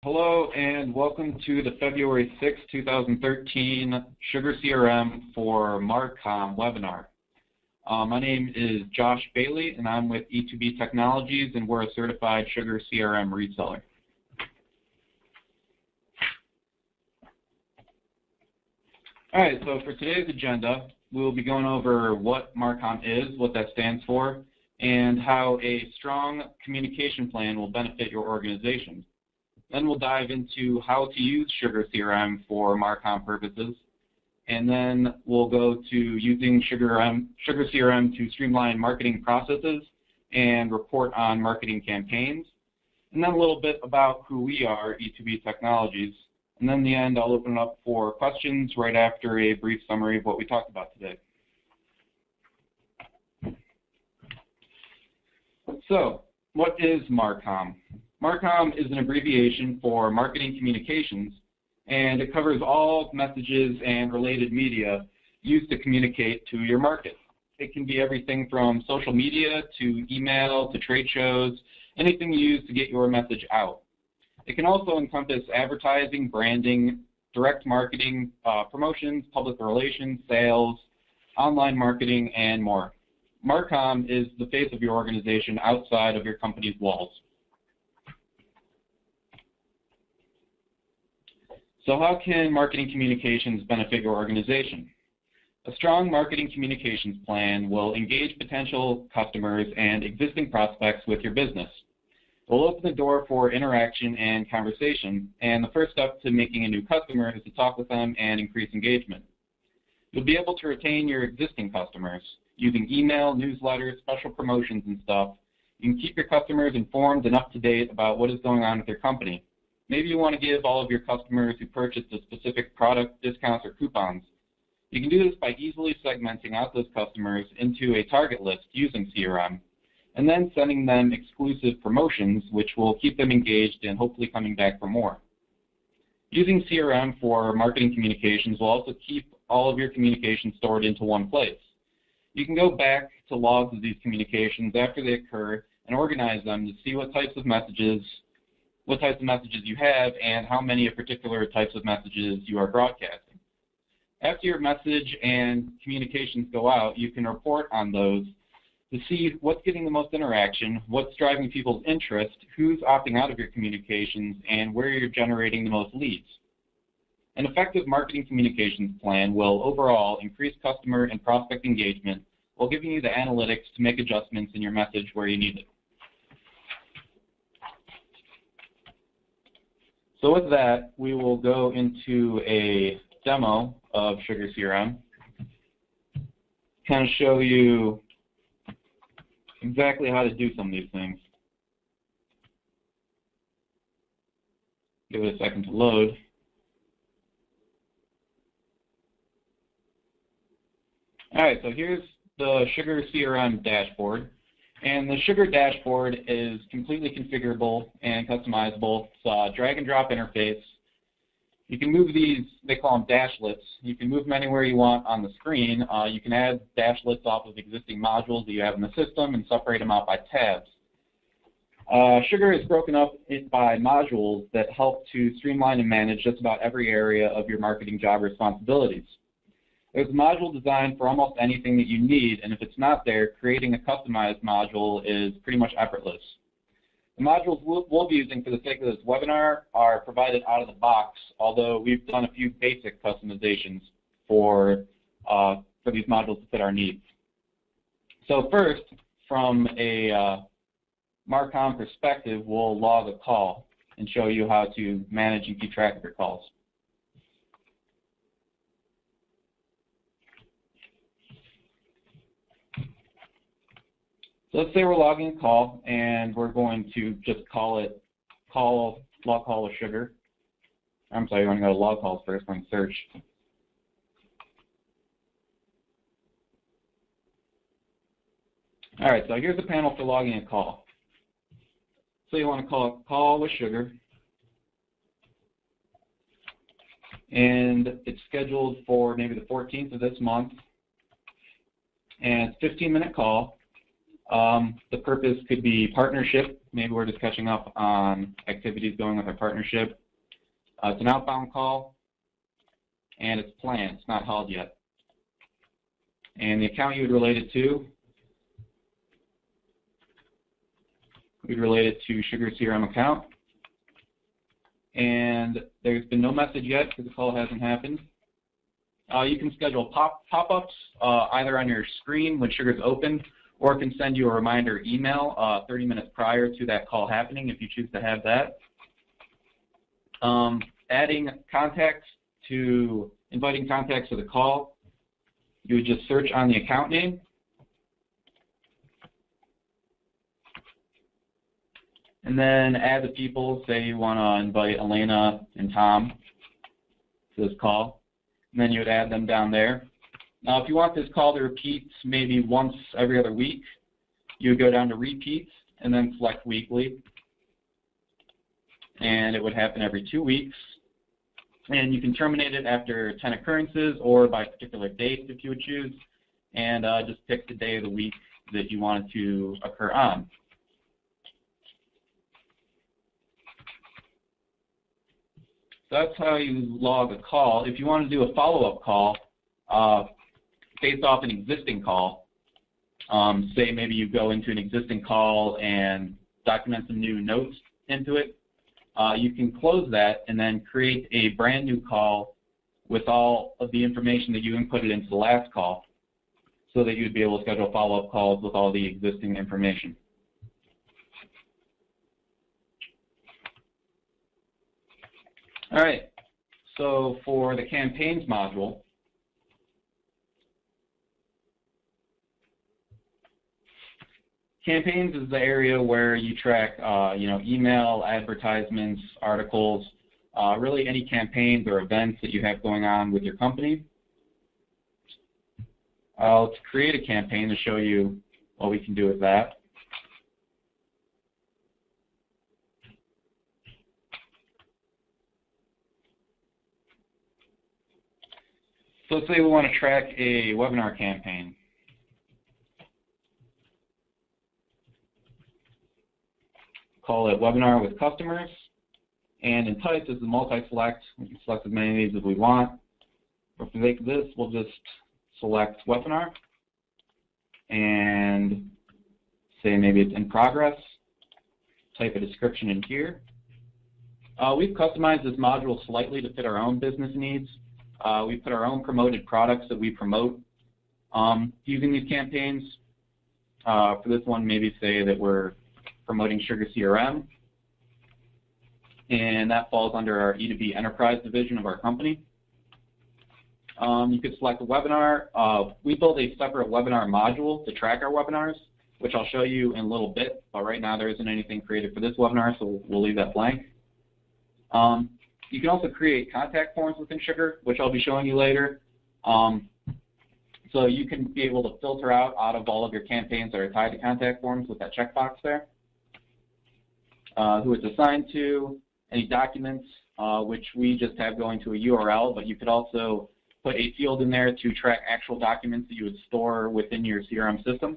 Hello and welcome to the February 6, 2013 SugarCRM for MarCom webinar. My name is Josh Bailey and I'm with E2B Technologies and we're a certified SugarCRM reseller. Alright, so for today's agenda, we'll be going over what MarCom is, what that stands for, and how a strong communication plan will benefit your organization. Then we'll dive into how to use SugarCRM for MarCom purposes, and then we'll go to using SugarCRM to streamline marketing processes and report on marketing campaigns, and then a little bit about who we are, E2B Technologies, and then in the end I'll open it up for questions right after a brief summary of what we talked about today. So, what is MarCom? MarCom is an abbreviation for Marketing Communications, and it covers all messages and related media used to communicate to your market. It can be everything from social media to email to trade shows, anything you use to get your message out. It can also encompass advertising, branding, direct marketing, promotions, public relations, sales, online marketing, and more. MarCom is the face of your organization outside of your company's walls. So how can marketing communications benefit your organization? A strong marketing communications plan will engage potential customers and existing prospects with your business. It will open the door for interaction and conversation, and the first step to making a new customer is to talk with them and increase engagement. You'll be able to retain your existing customers using email, newsletters, special promotions, and stuff. You can keep your customers informed and up to date about what is going on with your company. Maybe you want to give all of your customers who purchased a specific product discounts or coupons. You can do this by easily segmenting out those customers into a target list using CRM, and then sending them exclusive promotions which will keep them engaged and hopefully coming back for more. Using CRM for marketing communications will also keep all of your communications stored into one place. You can go back to logs of these communications after they occur and organize them to see what types of messages you have and how many of particular types of messages you are broadcasting. After your message and communications go out, you can report on those to see what's getting the most interaction, what's driving people's interest, who's opting out of your communications, and where you're generating the most leads. An effective marketing communications plan will overall increase customer and prospect engagement while giving you the analytics to make adjustments in your message where you need it. So with that, we will go into a demo of SugarCRM, kind of show you exactly how to do some of these things. Give it a second to load. All right, so here's the SugarCRM dashboard. And the Sugar dashboard is completely configurable and customizable. It's a drag and drop interface. You can move these, they call them dashlets. You can move them anywhere you want on the screen. You can add dashlets off of existing modules that you have in the system and separate them out by tabs. Sugar is broken up by modules that help to streamline and manage just about every area of your marketing job responsibilities. There's a module designed for almost anything that you need, and if it's not there, creating a customized module is pretty much effortless. The modules we'll be using for the sake of this webinar are provided out of the box, although we've done a few basic customizations for these modules to fit our needs. So first, from a MarCom perspective, we'll log a call and show you how to manage and keep track of your calls. So let's say we're logging a call, and we're going to just call it log call with Sugar. I'm sorry, you want to go to log calls first, then search. All right, so here's the panel for logging a call. So you want to call call with Sugar, and it's scheduled for maybe the 14th of this month, and it's a 15-minute call. The purpose could be partnership. Maybe we're just catching up on activities going with our partnership. It's an outbound call, and it's planned. It's not held yet. And the account you would relate it to, we'd relate it to SugarCRM account. And there's been no message yet because the call hasn't happened. You can schedule pop-ups either on your screen when Sugar's open, or it can send you a reminder email 30 minutes prior to that call happening if you choose to have that. Adding contacts to, inviting contacts to the call, you would just search on the account name. And then add the people. Say you want to invite Elena and Tom to this call. And then you would add them down there. Now, if you want this call to repeat maybe once every other week, you would go down to repeats and then select weekly. And it would happen every 2 weeks. And you can terminate it after 10 occurrences or by particular dates if you would choose. And just pick the day of the week that you want it to occur on. So that's how you log a call. If you want to do a follow-up call based off an existing call, say maybe you go into an existing call and document some new notes into it, you can close that and then create a brand new call with all of the information that you inputted into the last call so that you'd be able to schedule follow-up calls with all the existing information. All right, so for the campaigns module, campaigns is the area where you track, email, advertisements, articles, really any campaigns or events that you have going on with your company. Let's create a campaign to show you what we can do with that. So let's say we want to track a webinar campaign. Call it Webinar with Customers. And in type, this is multi-select. We can select as many of these as we want. But for the sake of this, we'll just select Webinar. And say maybe it's in progress. Type a description in here. We've customized this module slightly to fit our own business needs. We put our own promoted products that we promote using these campaigns. For this one, maybe say that we're promoting SugarCRM, and that falls under our E2B Enterprise division of our company. You could select a webinar. We built a separate webinar module to track our webinars, which I'll show you in a little bit, but right now there isn't anything created for this webinar, so we'll leave that blank. You can also create contact forms within Sugar, which I'll be showing you later. So you can be able to filter out of all of your campaigns that are tied to contact forms with that checkbox there. Who it's assigned to, any documents, which we just have going to a URL, but you could also put a field in there to track actual documents that you would store within your CRM system.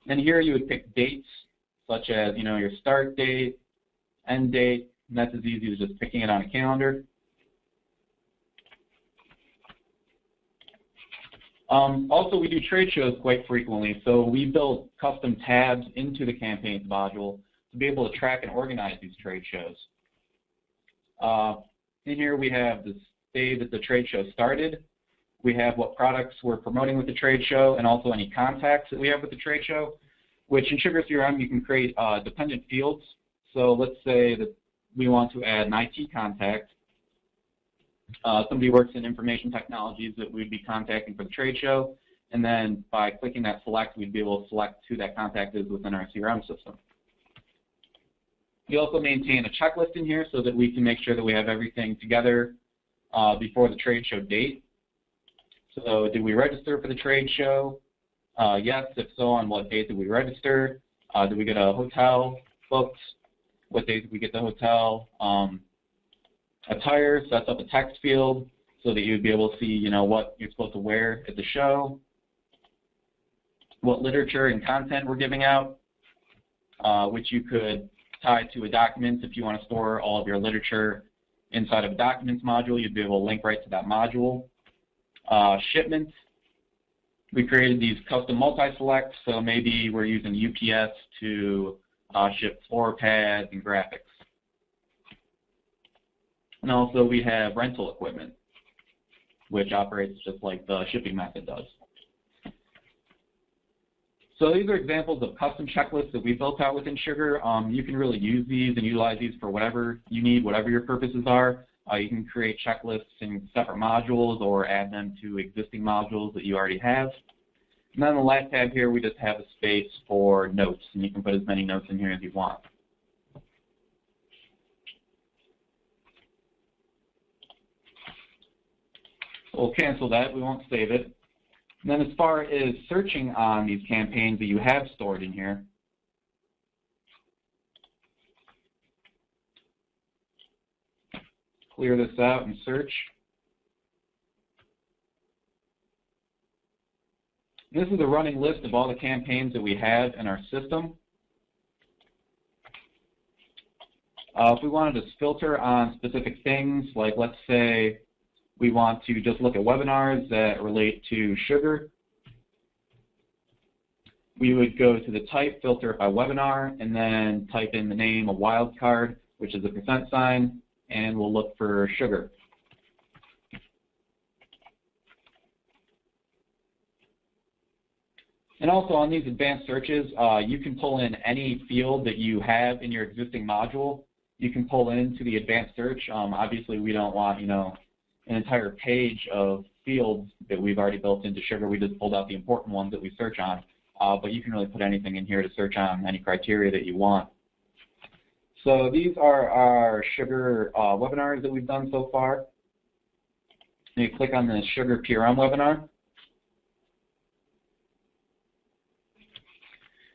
And here you would pick dates, such as your start date, end date, and that's as easy as just picking it on a calendar. Also, we do trade shows quite frequently, so we build custom tabs into the campaigns module to be able to track and organize these trade shows. In here we have the day that the trade show started. We have what products we're promoting with the trade show and also any contacts that we have with the trade show, which in SugarCRM you can create dependent fields. So let's say that we want to add an IT contact. Somebody works in information technologies that we'd be contacting for the trade show, and then by clicking that select, we'd be able to select who that contact is within our CRM system. We also maintain a checklist in here so that we can make sure that we have everything together before the trade show date. So did we register for the trade show? Yes. If so, on what date did we register? Did we get a hotel booked? What date did we get the hotel? Attire, sets up a text field so that you'd be able to see, what you're supposed to wear at the show. what literature and content we're giving out, which you could tie to a document. If you want to store all of your literature inside of a documents module, you'd be able to link right to that module. Shipments, we created these custom multi-selects, so maybe we're using UPS to ship floor pads and graphics. And also we have rental equipment, which operates just like the shipping method does. So these are examples of custom checklists that we built out within Sugar. You can really use these and utilize these for whatever you need, whatever your purposes are. You can create checklists in separate modules or add them to existing modules that you already have. And then the last tab here, we just have a space for notes, and you can put as many notes in here as you want. We'll cancel that. We won't save it. And then as far as searching on these campaigns that you have stored in here, clear this out and search. This is a running list of all the campaigns that we have in our system. If we wanted to filter on specific things, like let's say we want to just look at webinars that relate to Sugar, we would go to the type, filter by webinar, and then type in the name of wildcard, which is a %, and we'll look for Sugar. And also on these advanced searches, you can pull in any field that you have in your existing module. You can pull into the advanced search. Obviously, we don't want, an entire page of fields that we've already built into Sugar. We just pulled out the important ones that we search on. But you can really put anything in here to search on, any criteria that you want. So these are our Sugar webinars that we've done so far. You click on the SugarCRM webinar.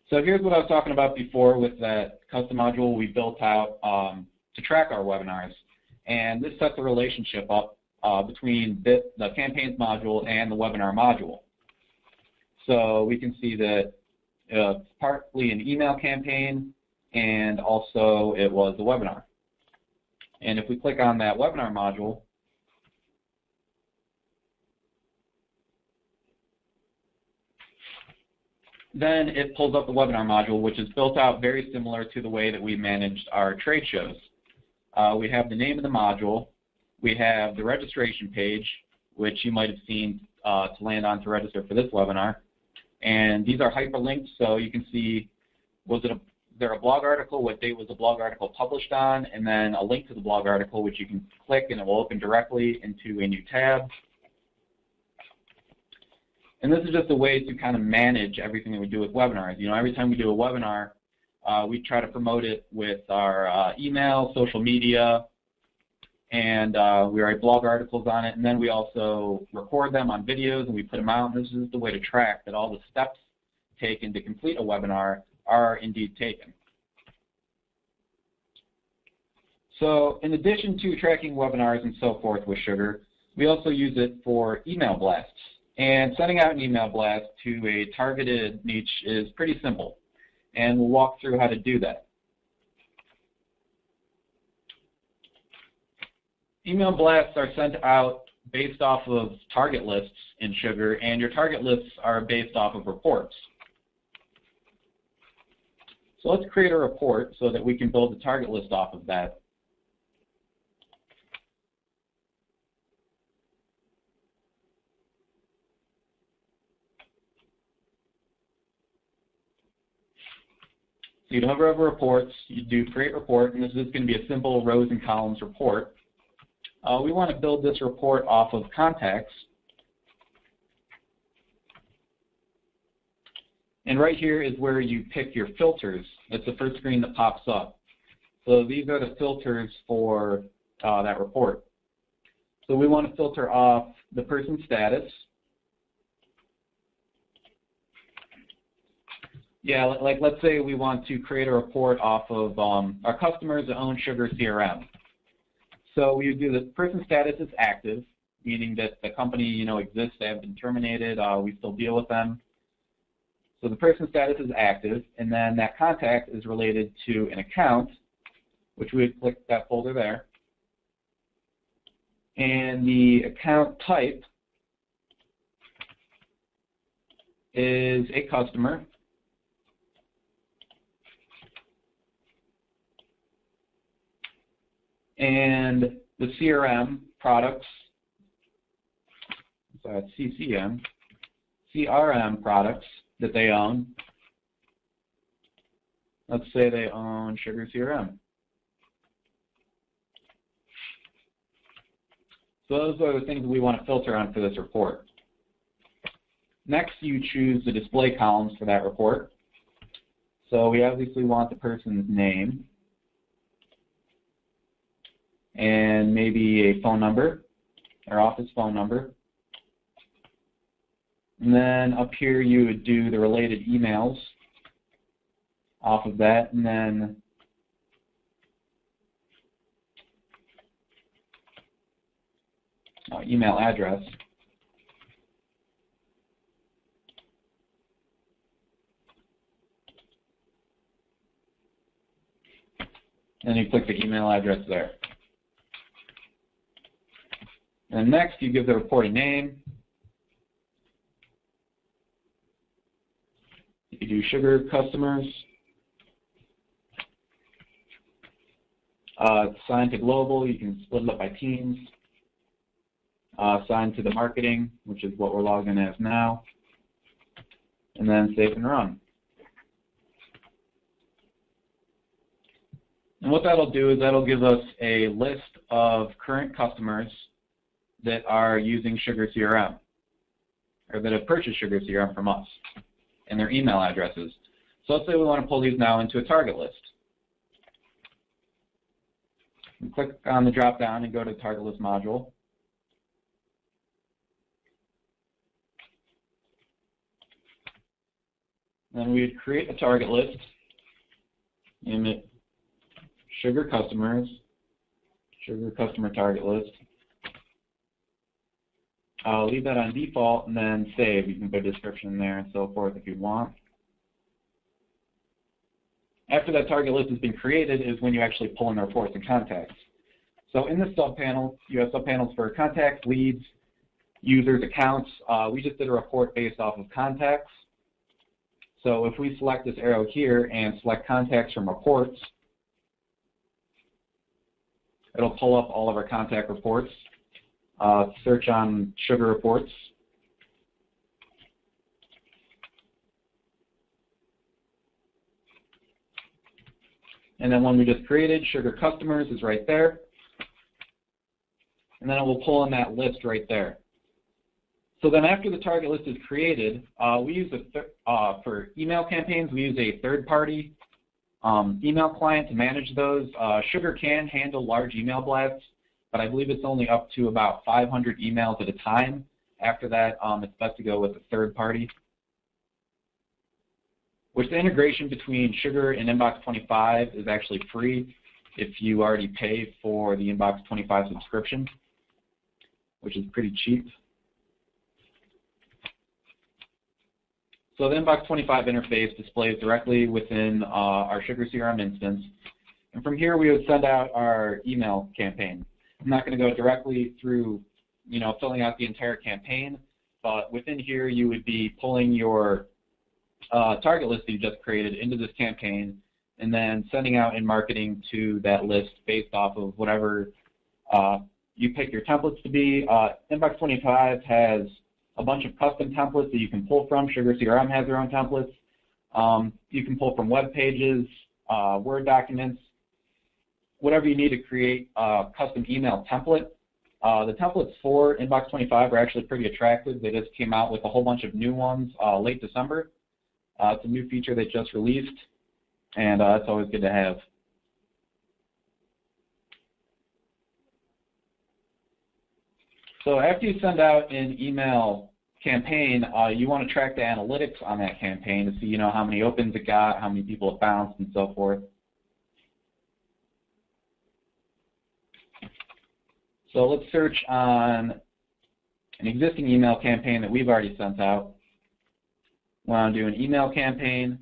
So here's what I was talking about before with that custom module we built out to track our webinars. And this sets a relationship up between the campaigns module and the webinar module. So we can see that it's partly an email campaign, and also it was a webinar. And if we click on that webinar module, then it pulls up the webinar module, which is built out very similar to the way that we managed our trade shows. We have the name of the module. We have the registration page, which you might have seen to land on to register for this webinar. And these are hyperlinks, so you can see, was there a blog article, what date was the blog article published on, and then a link to the blog article, which you can click and it will open directly into a new tab. And this is just a way to kind of manage everything that we do with webinars. Every time we do a webinar, we try to promote it with our email, social media, and we write blog articles on it, and then we also record them on videos and we put them out. And this is the way to track that all the steps taken to complete a webinar are indeed taken. So in addition to tracking webinars and so forth with Sugar, we also use it for email blasts. And sending out an email blast to a targeted niche is pretty simple, and we'll walk through how to do that. Email blasts are sent out based off of target lists in Sugar, and your target lists are based off of reports. So let's create a report so that we can build a target list off of that. So you'd hover over reports, you do create report, and this is going to be a simple rows and columns report. We want to build this report off of contacts. And right here is where you pick your filters. That's the first screen that pops up. So these are the filters for that report. So we want to filter off the person's status. Yeah, like let's say we want to create a report off of our customers that own SugarCRM. So we do the person's status is active, meaning that the company exists, they haven't been terminated, we still deal with them. So the person status is active, and then that contact is related to an account, which we would click that folder there. And the account type is a customer. And the CRM products, so that's CRM products that they own. Let's say they own SugarCRM. So those are the things we want to filter on for this report. Next, you choose the display columns for that report. So we obviously want the person's name and maybe a phone number, their office phone number. And then up here you would do the related emails off of that, and then email address. And you click the email address there. And next you give the report a name. You do sugar customers. Assign to global, you can split it up by teams. Assign to the marketing, which is what we're logged in as now. And then save and run. And what that'll do is that'll give us a list of current customers that are using SugarCRM, or that have purchased SugarCRM from us, and their email addresses. So let's say we want to pull these now into a target list. And click on the drop down and go to the target list module. Then we would create a target list, name it Sugar Customers, Sugar Customer Target List. I'll leave that on default and then save. You can put a description in there and so forth if you want. After that target list has been created is when you actually pull in the reports and contacts. So in this subpanel, you have subpanels for contacts, leads, users, accounts. We just did a report based off of contacts. So if we select this arrow here and select contacts from reports, it'll pull up all of our contact reports. Search on sugar reports. And then one we just created, sugar customers, is right there. And then it will pull in that list right there. So then after the target list is created, we use for email campaigns, we use a third-party email client to manage those. Sugar can handle large email blasts, but I believe it's only up to about 500 emails at a time. After that, it's best to go with a third party. Which the integration between Sugar and Inbox 25 is actually free if you already pay for the Inbox 25 subscription, which is pretty cheap. So the Inbox 25 interface displays directly within our SugarCRM instance. And from here, we would send out our email campaign. I'm not going to go directly through, filling out the entire campaign, but within here, you would be pulling your target list that you just created into this campaign and then sending out in marketing to that list based off of whatever you pick your templates to be. Inbox 25 has a bunch of custom templates that you can pull from. SugarCRM has their own templates. You can pull from web pages, Word documents, whatever you need to create a custom email template. The templates for Inbox 25 are actually pretty attractive. They just came out with a whole bunch of new ones late December. It's a new feature they just released, and it's always good to have. So after you send out an email campaign, you want to track the analytics on that campaign to see, how many opens it got, how many people it bounced, and so forth. So let's search on an existing email campaign that we've already sent out. We want to do an email campaign,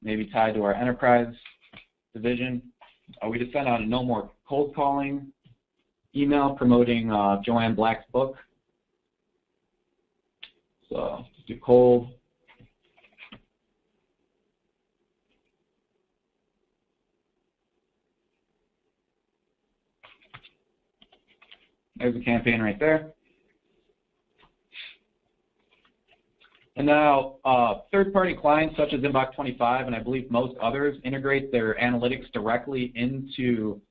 maybe tied to our enterprise division. We just sent out a no more cold calling email promoting Joanne Black's book. So just do cold. There's a campaign right there. And now third-party clients such as Inbox 25, and I believe most others, integrate their analytics directly into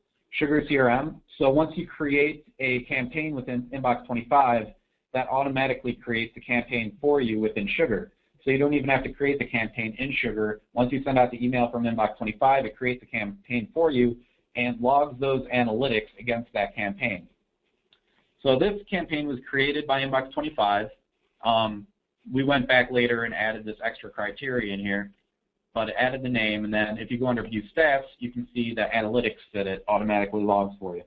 SugarCRM. So once you create a campaign within Inbox 25, that automatically creates the campaign for you within Sugar. So you don't even have to create the campaign in Sugar. Once you send out the email from Inbox 25, it creates a campaign for you and logs those analytics against that campaign. So this campaign was created by Inbox 25. We went back later and added this extra criteria in here, but it added the name, and then if you go under View Stats, you can see the analytics that it automatically logs for you.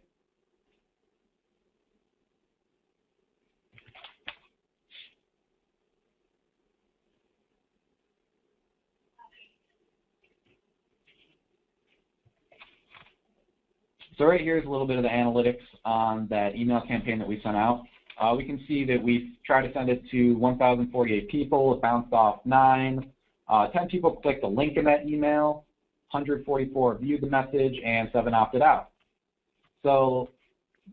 So right here is a little bit of the analytics on that email campaign that we sent out. We can see that we tried to send it to 1,048 people. It bounced off 9. 10 people clicked the link in that email. 144 viewed the message, and 7 opted out. So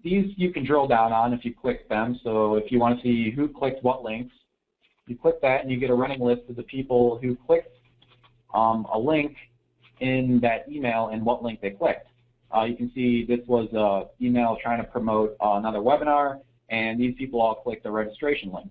these you can drill down on if you click them. So if you want to see who clicked what links, you click that, and you get a running list of the people who clicked a link in that email and what link they clicked. You can see this was an email trying to promote another webinar, and these people all clicked the registration link.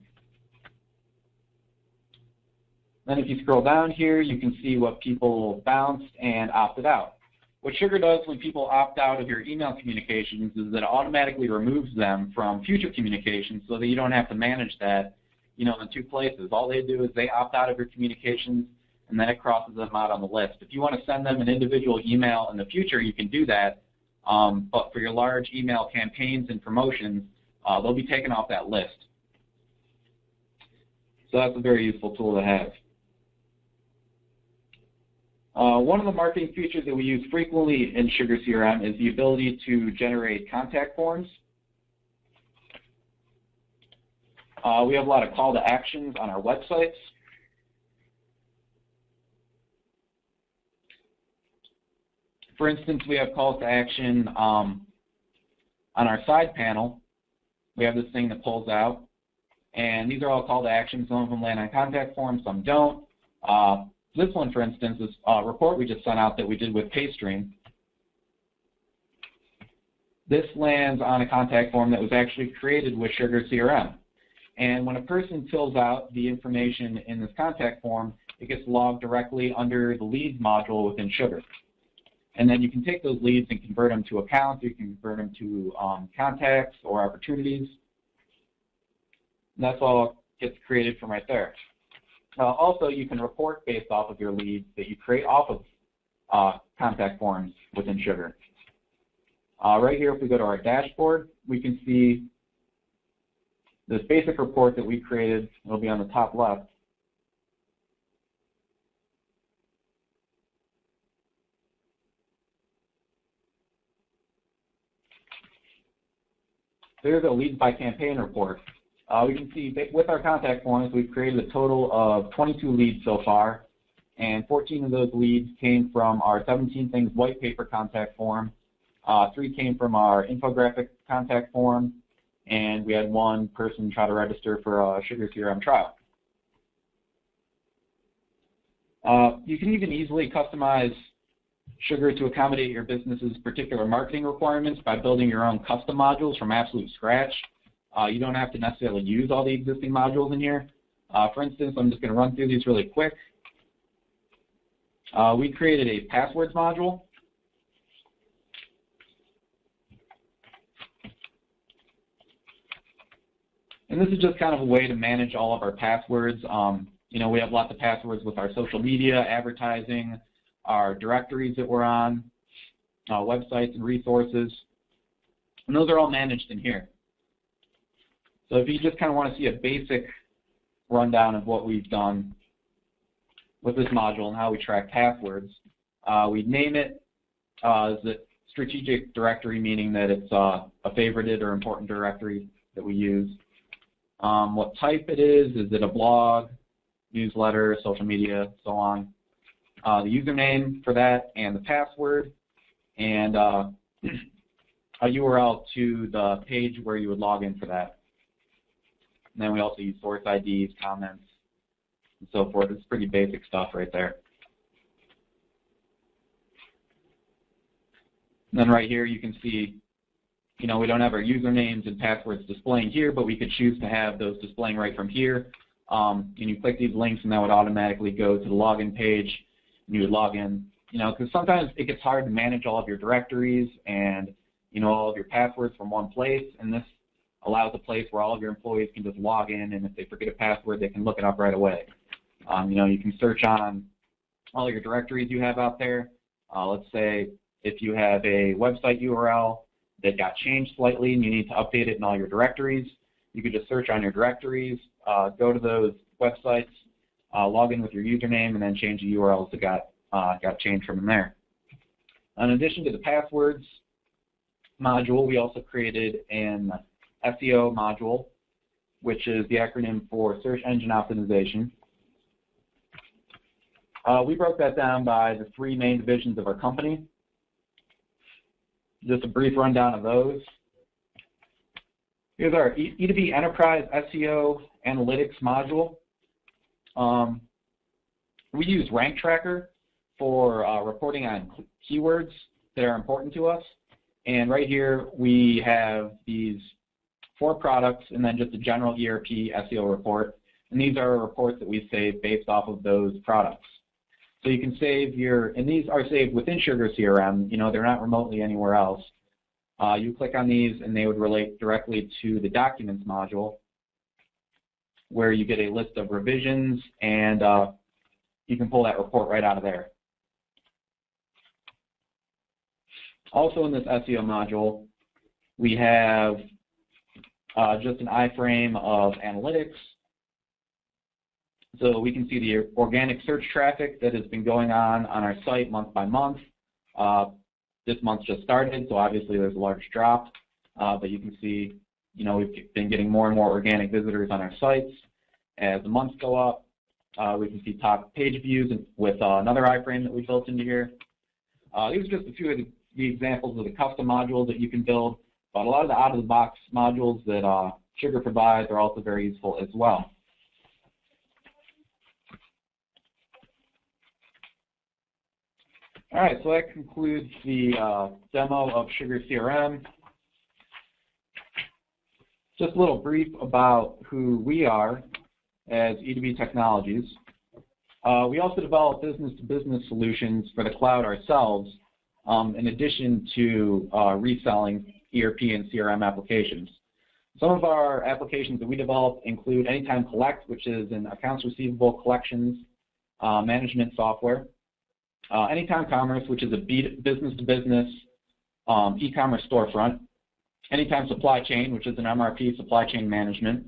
Then if you scroll down here, you can see what people bounced and opted out. What Sugar does when people opt out of your email communications is that it automatically removes them from future communications so that you don't have to manage that, in 2 places. All they do is they opt out of your communications, and then it crosses them out on the list. If you want to send them an individual email in the future, you can do that, but for your large email campaigns and promotions, they'll be taken off that list. So that's a very useful tool to have. One of the marketing features that we use frequently in SugarCRM is the ability to generate contact forms. We have a lot of call to actions on our websites. For instance, we have calls to action on our side panel. We have this thing that pulls out, and these are all call to actions. Some of them land on contact forms, some don't. This one, for instance, is a report we just sent out that we did with PayStream. This lands on a contact form that was actually created with SugarCRM. And when a person fills out the information in this contact form, it gets logged directly under the leads module within Sugar. And then you can take those leads and convert them to accounts, or you can convert them to contacts or opportunities. And that's all gets created from right there. Also, you can report based off of your leads that you create off of contact forms within Sugar. Right here, if we go to our dashboard, we can see this basic report that we created. It'll be on the top left. There's a leads by campaign report. We can see that with our contact forms, we've created a total of 22 leads so far, and 14 of those leads came from our 17 Things white paper contact form. 3 came from our infographic contact form, and we had 1 person try to register for a SugarCRM trial. You can even easily customize Sugar to accommodate your business's particular marketing requirements by building your own custom modules from absolute scratch. You don't have to necessarily use all the existing modules in here. For instance, I'm just going to run through these really quick. We created a passwords module. And this is just kind of a way to manage all of our passwords. We have lots of passwords with our social media, advertising, our directories that we're on, websites and resources. And those are all managed in here. So if you just kind of want to see a basic rundown of what we've done with this module and how we track passwords. We name it as a strategic directory, meaning that it's a favorited or important directory that we use. What type it is it a blog, newsletter, social media, so on. The username for that and the password, and a URL to the page where you would log in for that. And then we also use source IDs, comments, and so forth. It's pretty basic stuff right there. And then right here you can see, we don't have our usernames and passwords displaying here, but we could choose to have those displaying right from here. And you click these links and that would automatically go to the login page, and you would log in. Because sometimes it gets hard to manage all of your directories and all of your passwords from one place, and this allows a place where all of your employees can just log in, and if they forget a password, they can look it up right away. You can search on all your directories you have out there. Let's say if you have a website URL that got changed slightly and you need to update it in all your directories, you could just search on your directories, go to those websites, log in with your username, and then change the URLs that got changed from there. In addition to the passwords module, we also created an SEO module, which is the acronym for Search Engine Optimization. We broke that down by the 3 main divisions of our company. Just a brief rundown of those. Here's our E2B Enterprise SEO Analytics module. We use Rank Tracker for reporting on keywords that are important to us. And right here we have these 4 products and then just a general ERP SEO report. And these are reports that we save based off of those products. So you can save and these are saved within SugarCRM. They're not remotely anywhere else. You click on these and they would relate directly to the Documents module, where you get a list of revisions, and you can pull that report right out of there. Also in this SEO module, we have just an iframe of analytics. So we can see the organic search traffic that has been going on our site month by month. This month just started, so obviously there's a large drop. But you can see, we've been getting more and more organic visitors on our sites. As the months go up, we can see top page views with another iframe that we built into here. These are just a few of the examples of the custom modules that you can build, but a lot of the out-of-the-box modules that Sugar provides are also very useful as well. All right, so that concludes the demo of SugarCRM. Just a little brief about who we are as E2B Technologies. We also develop business-to-business solutions for the cloud ourselves, in addition to reselling ERP and CRM applications. Some of our applications that we develop include Anytime Collect, which is an accounts receivable collections management software. Anytime Commerce, which is a business-to-business e-commerce storefront. Anytime Supply Chain, which is an MRP supply chain management.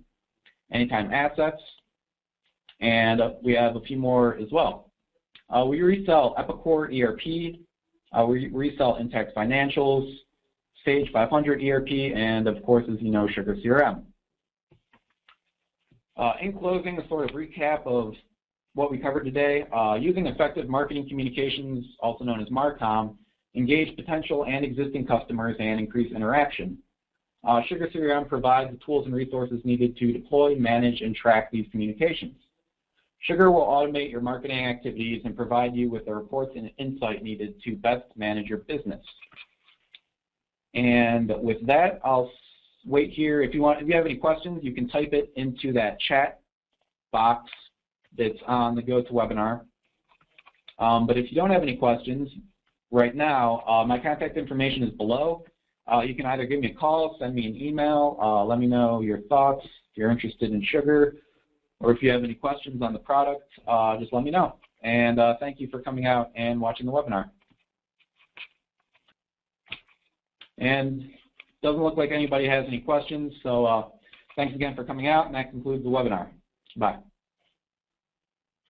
Anytime Assets, and we have a few more as well. We resell Epicor ERP, we resell Intex Financials, Sage 500 ERP, and of course, as you know, SugarCRM. In closing, a sort of recap of what we covered today, using effective marketing communications, also known as MarCom, engage potential and existing customers and increase interaction. SugarCRM provides the tools and resources needed to deploy, manage, and track these communications. Sugar will automate your marketing activities and provide you with the reports and insight needed to best manage your business. And with that, I'll wait here. If you have any questions, you can type it into that chat box that's on the GoToWebinar. But if you don't have any questions right now, my contact information is below. You can either give me a call, send me an email, let me know your thoughts, if you're interested in Sugar, or if you have any questions on the product, just let me know. And thank you for coming out and watching the webinar. And it doesn't look like anybody has any questions, so thanks again for coming out, and that concludes the webinar. Bye.